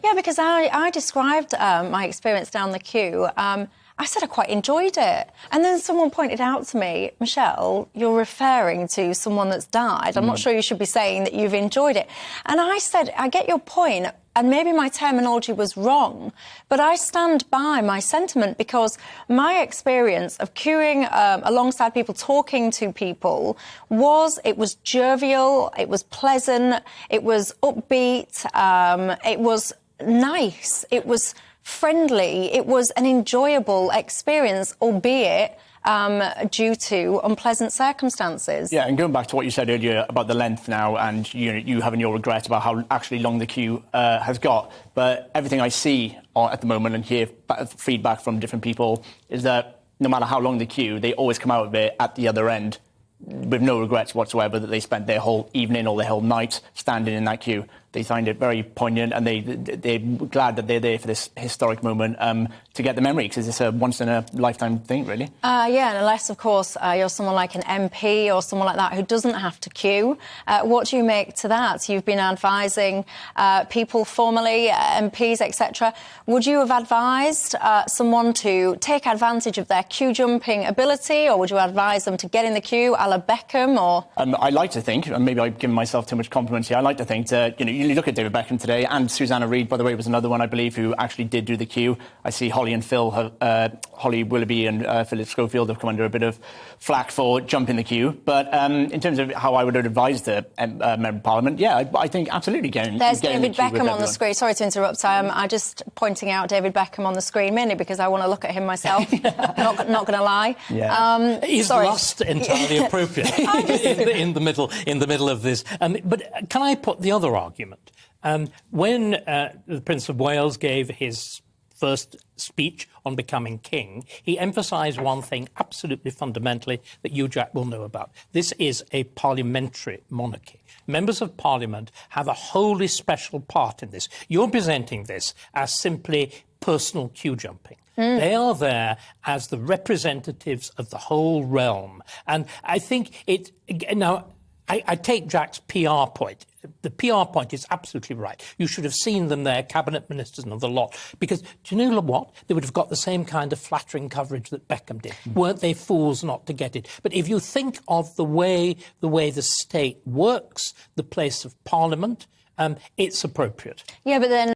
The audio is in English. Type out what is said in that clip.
Yeah, because I described my experience down the queue. I said I quite enjoyed it. And then someone pointed out to me, Michelle, you're referring to someone that's died. I'm not sure you should be saying that you've enjoyed it. And I said, I get your point, and maybe my terminology was wrong, but I stand by my sentiment because my experience of queuing alongside people, talking to people, it was jovial, it was pleasant, it was upbeat, it was nice, it was friendly, it was an enjoyable experience, albeit due to unpleasant circumstances. Yeah, and going back to what you said earlier about the length now and you having your regret about how actually long the queue has got, but everything I see at the moment and hear feedback from different people is that no matter how long the queue, they always come out of it at the other end with no regrets whatsoever that they spent their whole evening or their whole night standing in that queue. They find it very poignant, and they're glad that they're there for this historic moment to get the memory, because it's a once-in-a-lifetime thing, really. Yeah, and unless, of course, you're someone like an MP or someone like that who doesn't have to queue. What do you make to that? You've been advising people formerly, MPs, etc. Would you have advised someone to take advantage of their queue-jumping ability, or would you advise them to get in the queue a la Beckham? Or I like to think, and maybe I've given myself too much compliments here, I like to think that, you look at David Beckham today, and Susanna Reid, by the way, was another one, I believe, who actually did do the queue. I see Holly Willoughby and Philip Schofield have come under a bit of flack for jumping the queue. But in terms of how I would advise the Member of Parliament, yeah, I think absolutely getting There's getting David Beckham on the screen. Sorry to interrupt. I'm just pointing out David Beckham on the screen, mainly because I want to look at him myself. Not going to lie. Yeah. Is lust entirely appropriate in the middle of this? But can I put the other argument? When the Prince of Wales gave his first speech on becoming king, he emphasised one thing absolutely fundamentally that you, Jack, will know about. This is a parliamentary monarchy. Members of Parliament have a wholly special part in this. You're presenting this as simply personal queue jumping. They are there as the representatives of the whole realm. And I think I take Jack's PR point. The PR point is absolutely right. You should have seen them there, cabinet ministers and the lot, because do you know what? They would have got the same kind of flattering coverage that Beckham did. Weren't they fools not to get it? But if you think of the way the state works, the place of Parliament, it's appropriate. Yeah, but then